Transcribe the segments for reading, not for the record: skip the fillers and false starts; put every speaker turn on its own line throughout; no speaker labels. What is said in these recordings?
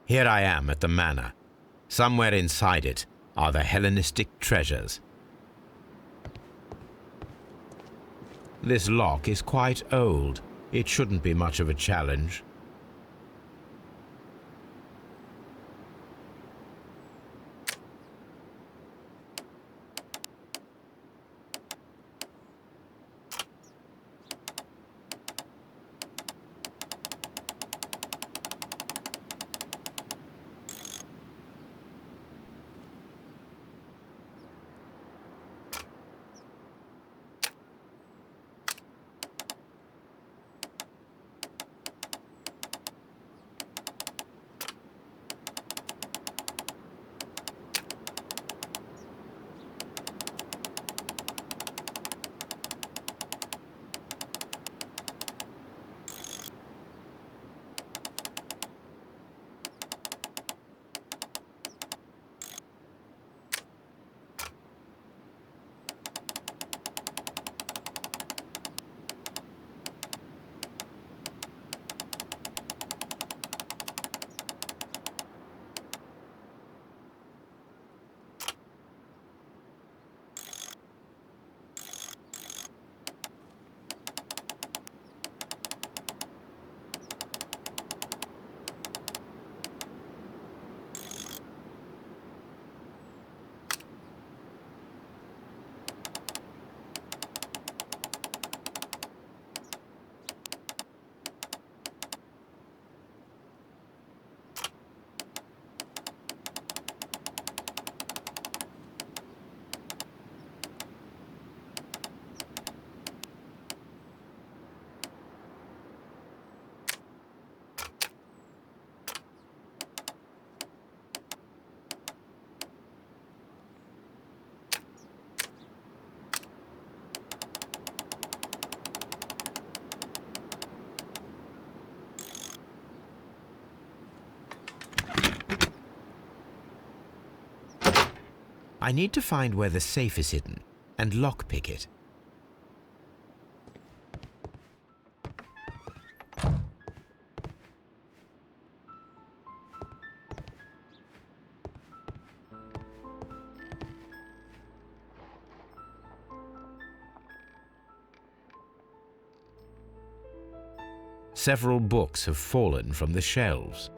Here I am at the manor. Somewhere inside it are the Hellenistic treasures. This lock is quite old. It shouldn't be much of a challenge. I need to find where the safe is hidden and lockpick it. Several books have fallen from the shelves.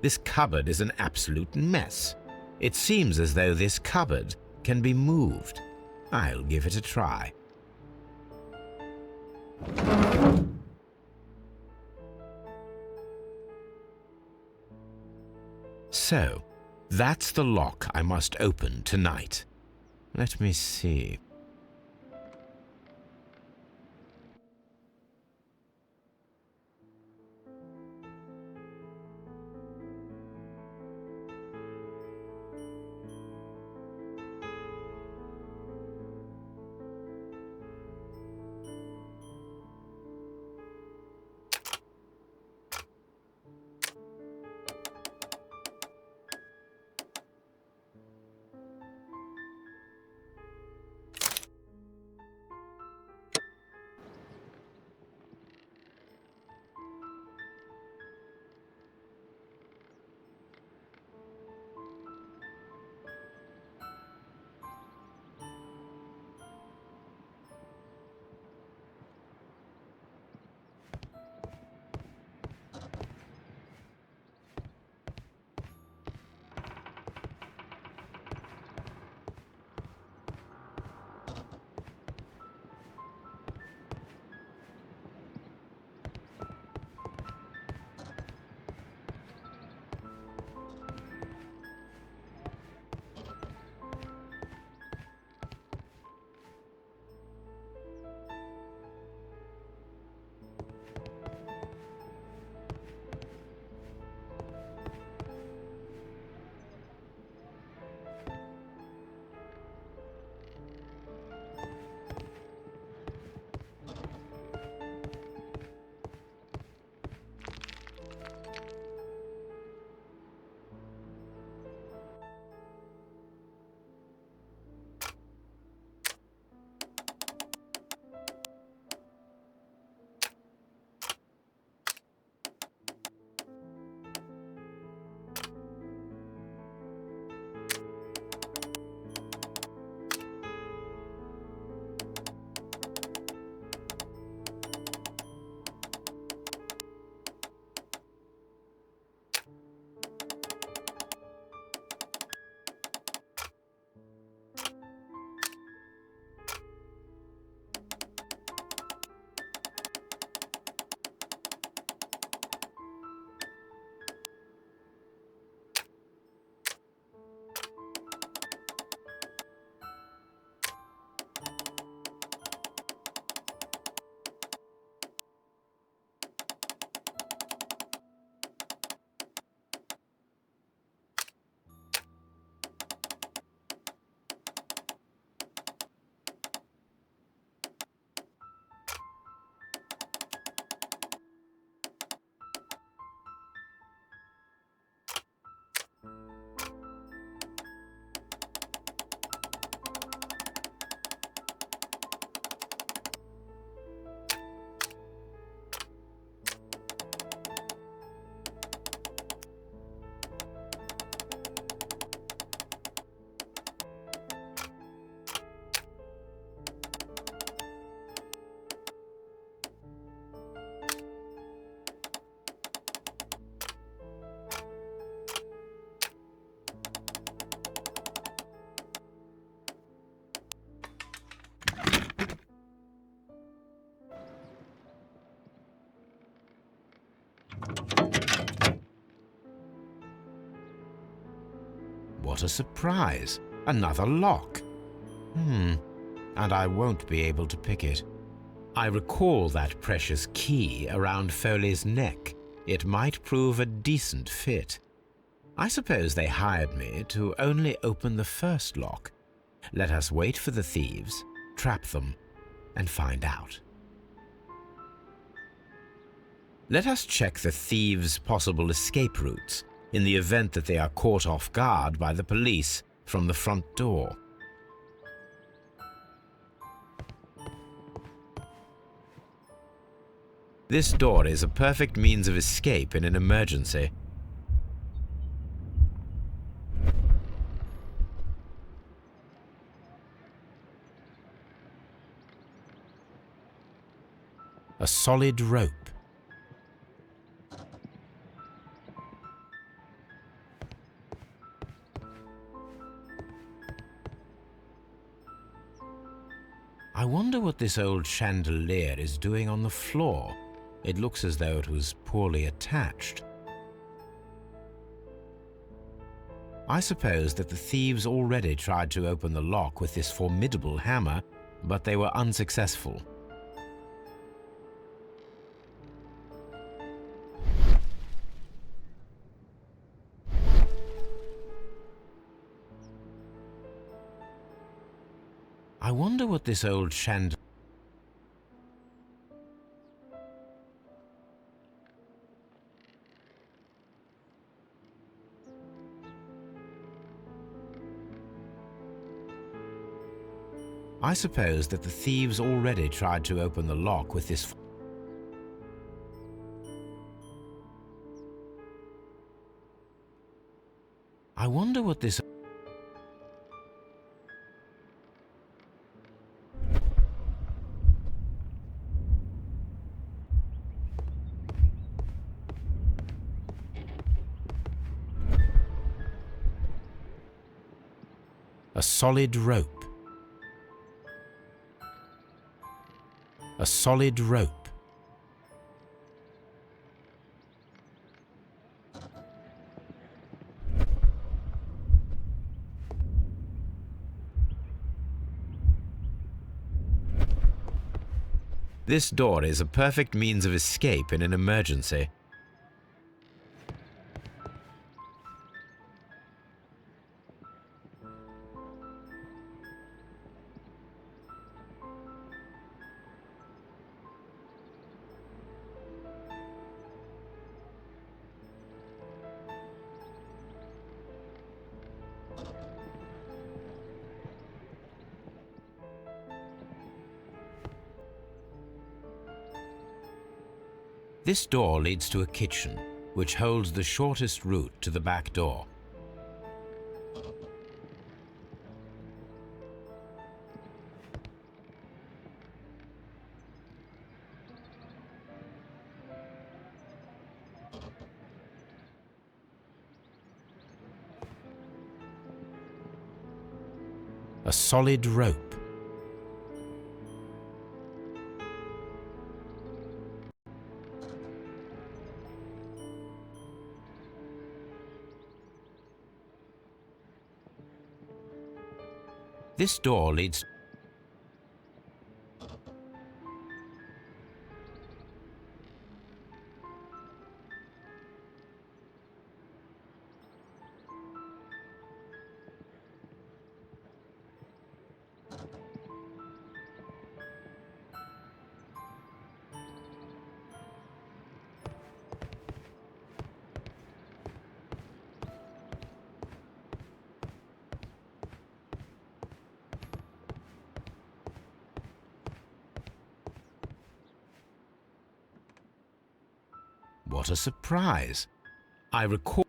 This cupboard is an absolute mess. It seems as though this cupboard can be moved. I'll give it a try. So, that's the lock I must open tonight. Let me see. What a surprise! Another lock. And I won't be able to pick it. I recall that precious key around Foley's neck. It might prove a decent fit. I suppose they hired me to only open the first lock. Let us wait for the thieves, trap them, and find out. Let us check the thieves' possible escape routes in the event that they are caught off guard by the police from the front door. This door is a perfect means of escape in an emergency. A solid rope. I wonder what this old chandelier is doing on the floor. It looks as though it was poorly attached. I suppose that the thieves already tried to open the lock with this formidable hammer, but they were unsuccessful. I wonder what this old chandelier... I suppose that the thieves already tried to open the lock with this... I wonder what this... A solid rope. A solid rope. This door is a perfect means of escape in an emergency. This door leads to a kitchen, which holds the shortest route to the back door. A solid rope. This door leads... What a surprise! I recall...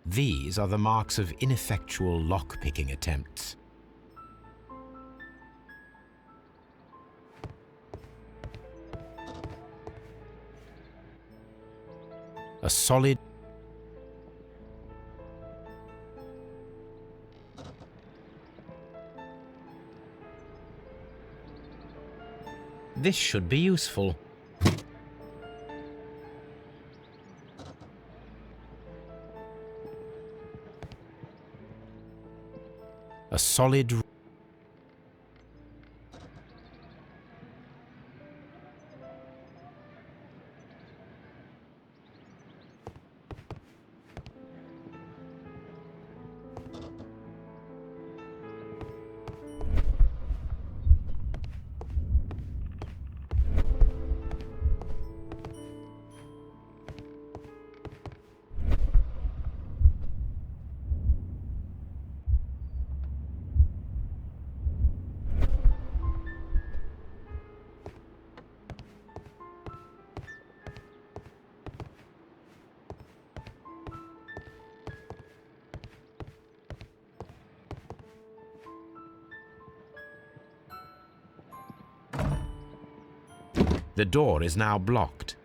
These are the marks of ineffectual lock-picking attempts. A solid... This should be useful. solid. The door is now blocked.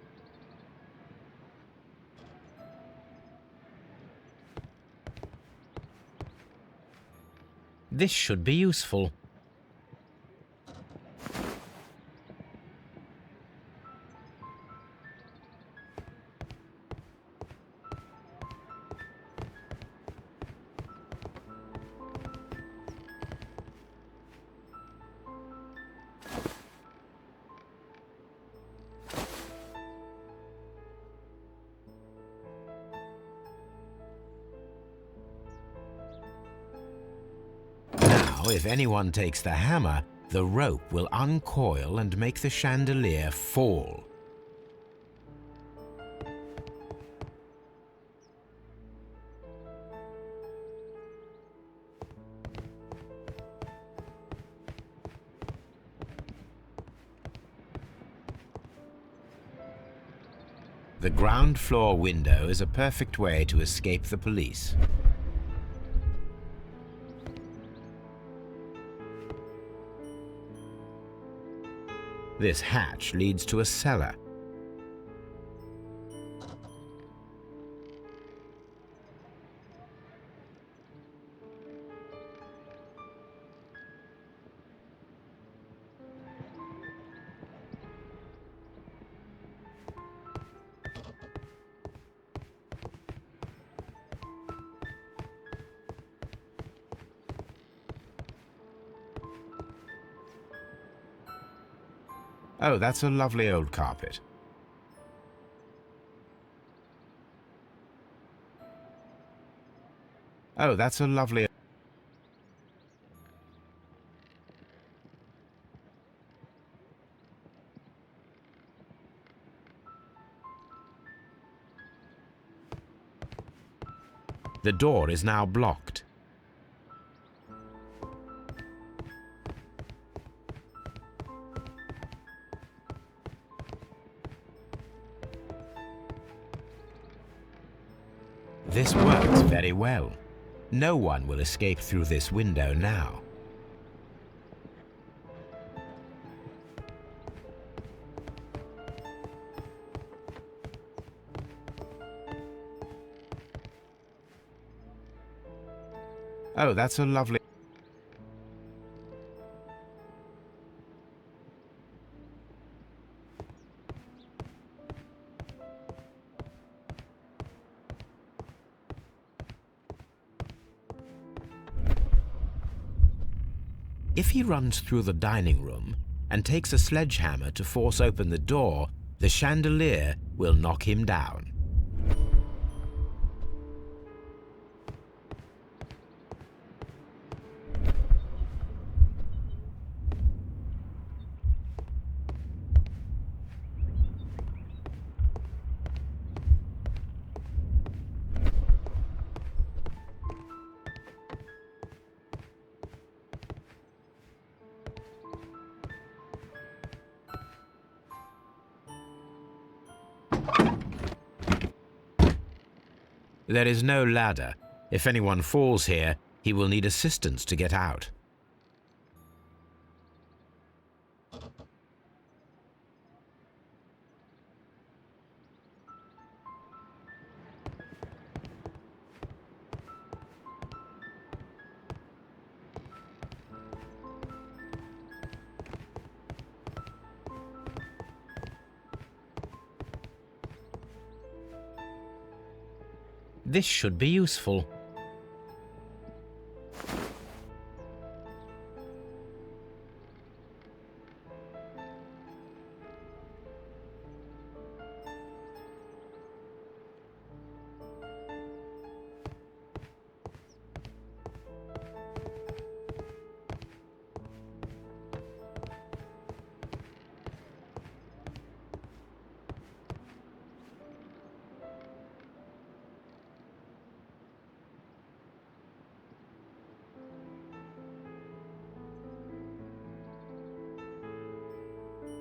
This should be useful. Now, if anyone takes the hammer, the rope will uncoil and make the chandelier fall. The ground floor window is a perfect way to escape the police. This hatch leads to a cellar. Oh, that's a lovely old carpet. Oh, that's a lovely... The door is now blocked. This works very well. No one will escape through this window now. Oh, that's a lovely... If he runs through the dining room and takes a sledgehammer to force open the door, the chandelier will knock him down. There is no ladder. If anyone falls here, he will need assistance to get out. This should be useful.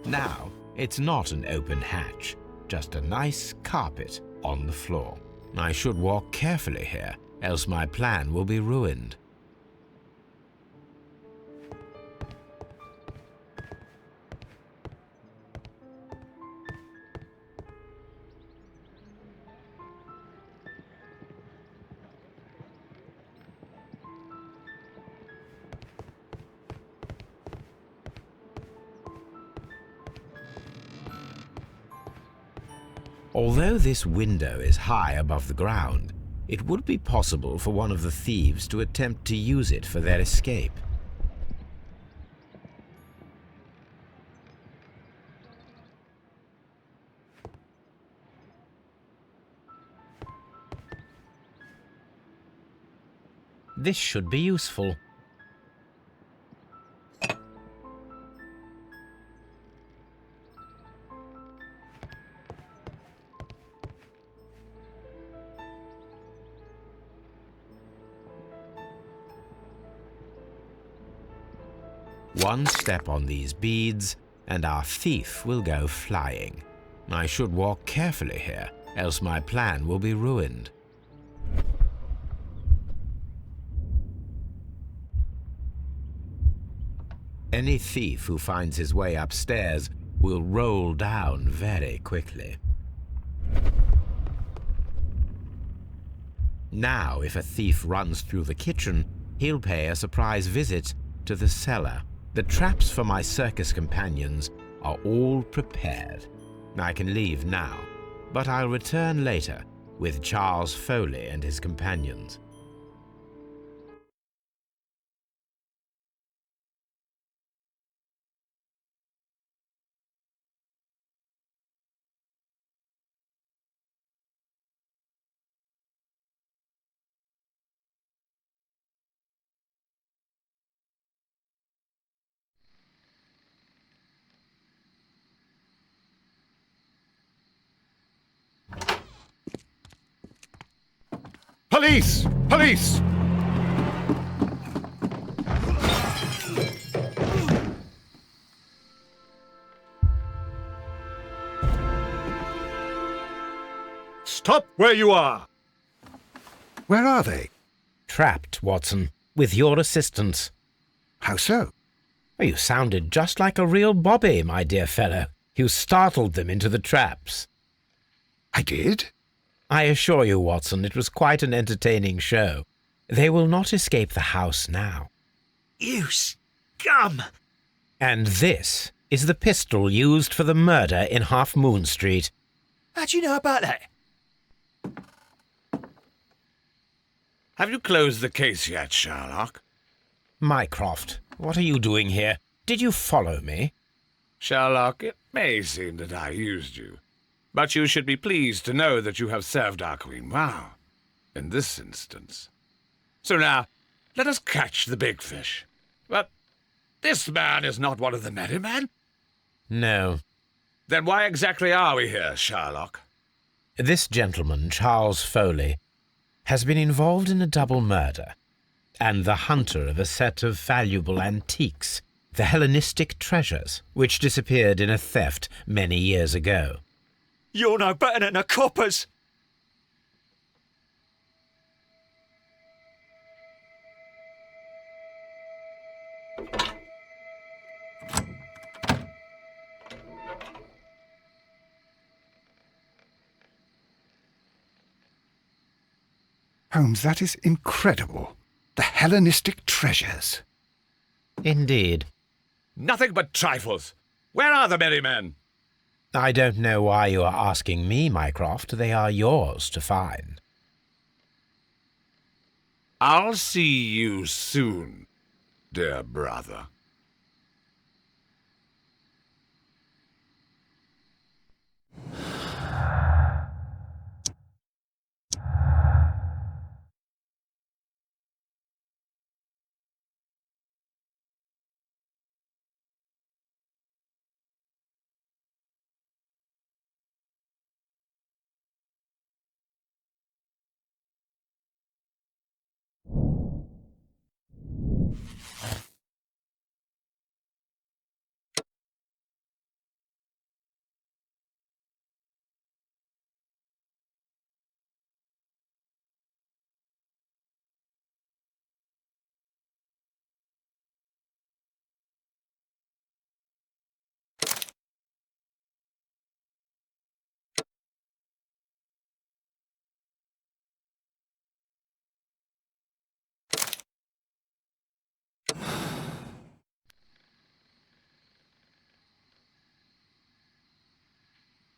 Now, it's not an open hatch, just a nice carpet on the floor. I should walk carefully here, else my plan will be ruined. Although this window is high above the ground, it would be possible for one of the thieves to attempt to use it for their escape. This should be useful. One step on these beads, and our thief will go flying. I should walk carefully here, else my plan will be ruined. Any thief who finds his way upstairs will roll down very quickly. Now, if a thief runs through the kitchen, he'll pay a surprise visit to the cellar. The traps for my circus companions are all prepared. I can leave now, but I'll return later with Charles Foley and his companions.
Police! Police! Stop where you are!
Where are they?
Trapped, Watson, with your assistance.
How so?
You sounded just like a real bobby, my dear fellow. You startled them into the traps.
I did?
I assure you, Watson, it was quite an entertaining show. They will not escape the house now.
You scum!
And this is the pistol used for the murder in Half Moon Street.
How do you know about that?
Have you closed the case yet, Sherlock?
Mycroft, what are you doing here? Did you follow me?
Sherlock, it may seem that I used you, but you should be pleased to know that you have served our Queen well, in this instance. So now, let us catch the big fish. But this man is not one of the merry men?
No.
Then why exactly are we here, Sherlock?
This gentleman, Charles Foley, has been involved in a double murder, and the hunter of a set of valuable antiques, the Hellenistic treasures, which disappeared in a theft many years ago.
You're no better than the coppers!
Holmes, that is incredible. The Hellenistic treasures.
Indeed.
Nothing but trifles. Where are the merry men?
I don't know why you are asking me, Mycroft. They are yours to find.
I'll see you soon, dear brother.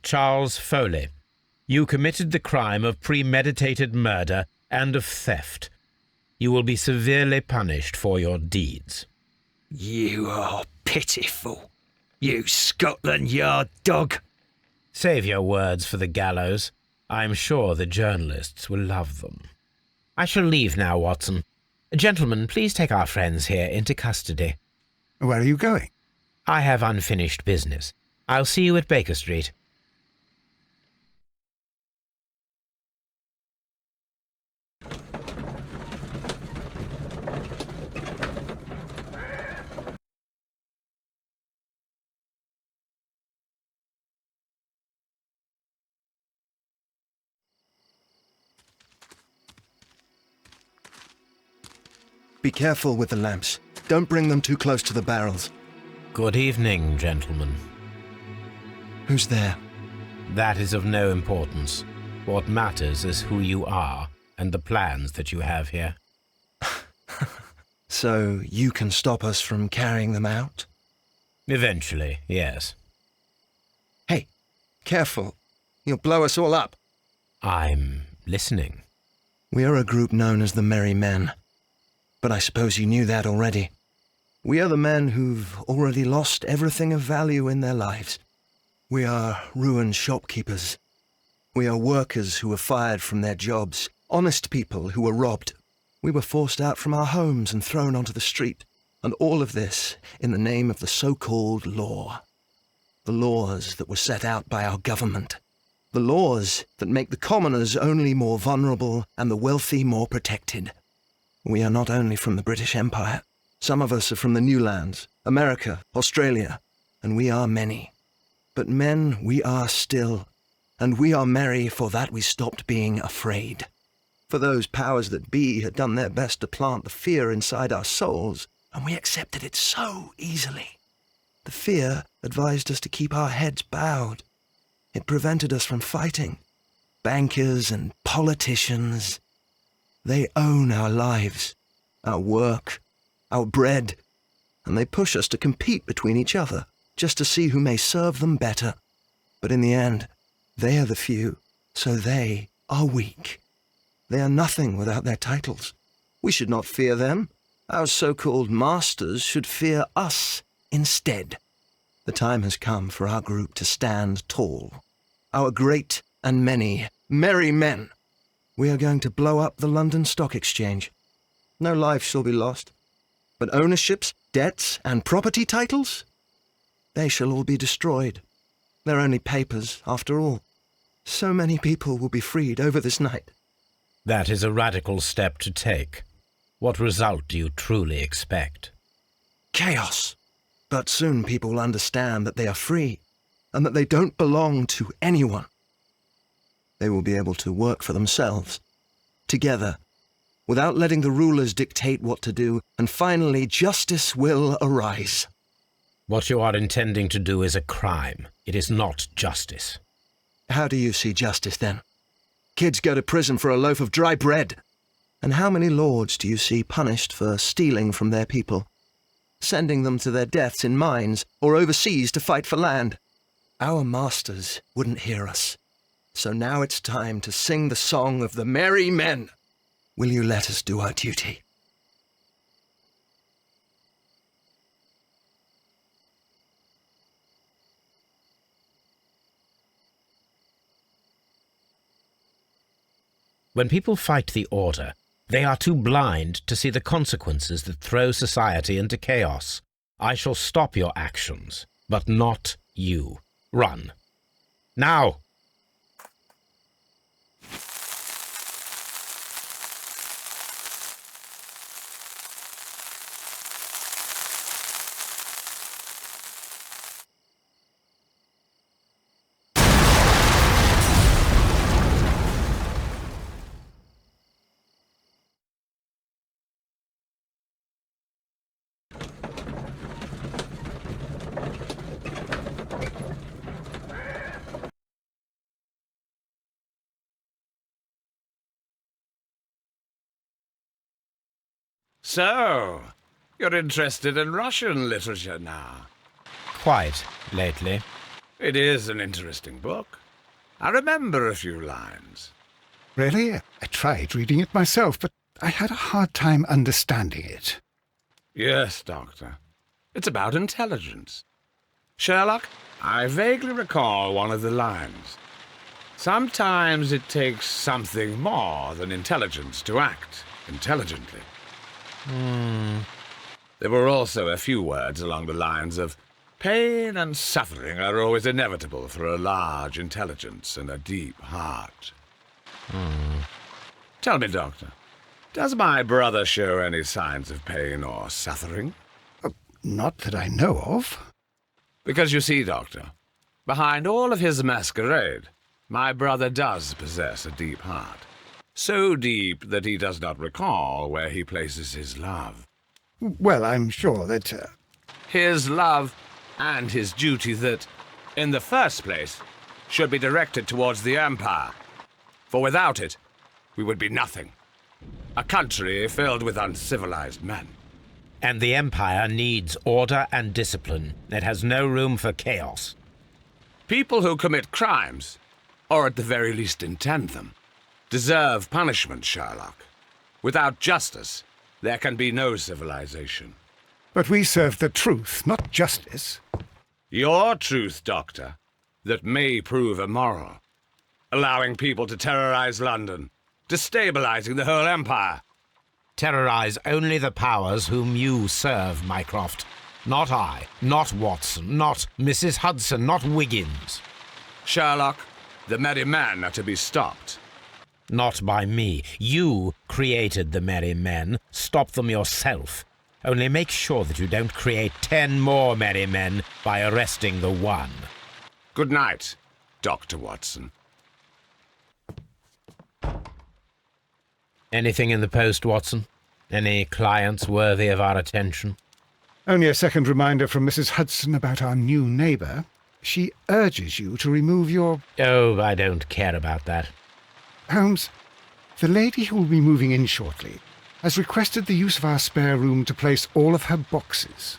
Charles Foley, you committed the crime of premeditated murder and of theft. You will be severely punished for your deeds.
You are pitiful, you Scotland Yard dog.
Save your words for the gallows. I'm sure the journalists will love them. I shall leave now, Watson. Gentlemen, please take our friends here into custody.
Where are you going?
I have unfinished business. I'll see you at Baker Street.
Be careful with the lamps. Don't bring them too close to the barrels.
Good evening, gentlemen.
Who's there?
That is of no importance. What matters is who you are and the plans that you have here.
So you can stop us from carrying them out?
Eventually, yes.
Hey, careful. You'll blow us all up.
I'm listening.
We are a group known as the Merry Men. But I suppose you knew that already. We are the men who've already lost everything of value in their lives. We are ruined shopkeepers. We are workers who were fired from their jobs, honest people who were robbed. We were forced out from our homes and thrown onto the street, and all of this in the name of the so-called law. The laws that were set out by our government. The laws that make the commoners only more vulnerable and the wealthy more protected. We are not only from the British Empire. Some of us are from the New Lands, America, Australia, and we are many. But men we are still, and we are merry for that we stopped being afraid. For those powers that be had done their best to plant the fear inside our souls, and we accepted it so easily. The fear advised us to keep our heads bowed. It prevented us from fighting. Bankers and politicians, they own our lives, our work, our bread, and they push us to compete between each other, just to see who may serve them better. But in the end, they are the few, so they are weak. They are nothing without their titles. We should not fear them. Our so-called masters should fear us instead. The time has come for our group to stand tall. Our great and many merry men. We are going to blow up the London Stock Exchange. No life shall be lost. But ownerships, debts, and property titles? They shall all be destroyed. They're only papers, after all. So many people will be freed over this night.
That is a radical step to take. What result do you truly expect?
Chaos. But soon people will understand that they are free, and that they don't belong to anyone. They will be able to work for themselves, together, without letting the rulers dictate what to do, and finally justice will arise.
What you are intending to do is a crime. It is not justice.
How do you see justice, then? Kids go to prison for a loaf of dry bread. And how many lords do you see punished for stealing from their people, sending them to their deaths in mines or overseas to fight for land? Our masters wouldn't hear us. So now it's time to sing the song of the merry men. Will you let us do our duty?
When people fight the order, they are too blind to see the consequences that throw society into chaos. I shall stop your actions, but not you. Run. Now!
So, you're interested in Russian literature now?
Quite, lately.
It is an interesting book. I remember a few lines.
Really? I tried reading it myself, but I had a hard time understanding it.
Yes, Doctor. It's about intelligence. Sherlock, I vaguely recall one of the lines. Sometimes it takes something more than intelligence to act intelligently. There were also a few words along the lines of, pain and suffering are always inevitable for a large intelligence and a deep heart. Tell me, Doctor, does my brother show any signs of pain or suffering?
Not that I know of.
Because you see, Doctor, behind all of his masquerade, my brother does possess a deep heart. So deep that he does not recall where he places his love.
Well, I'm sure that...
His love and his duty that, in the first place, should be directed towards the Empire. For without it, we would be nothing. A country filled with uncivilized men.
And the Empire needs order and discipline. It has no room for chaos.
People who commit crimes, or at the very least intend them, deserve punishment, Sherlock. Without justice, there can be no civilization.
But we serve the truth, not justice.
Your truth, Doctor, that may prove immoral. Allowing people to terrorize London, destabilizing the whole empire.
Terrorize only the powers whom you serve, Mycroft. Not I, not Watson, not Mrs. Hudson, not Wiggins.
Sherlock, the merry men are to be stopped.
Not by me. You created the merry men. Stop them yourself. Only make sure that you don't create 10 more merry men by arresting the one.
Good night, Dr. Watson.
Anything in the post, Watson? Any clients worthy of our attention?
Only a second reminder from Mrs. Hudson about our new neighbour. She urges you to remove your...
Oh, I don't care about that.
Holmes, the lady who will be moving in shortly has requested the use of our spare room to place all of her boxes.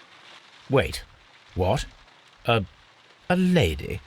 Wait. What? A lady?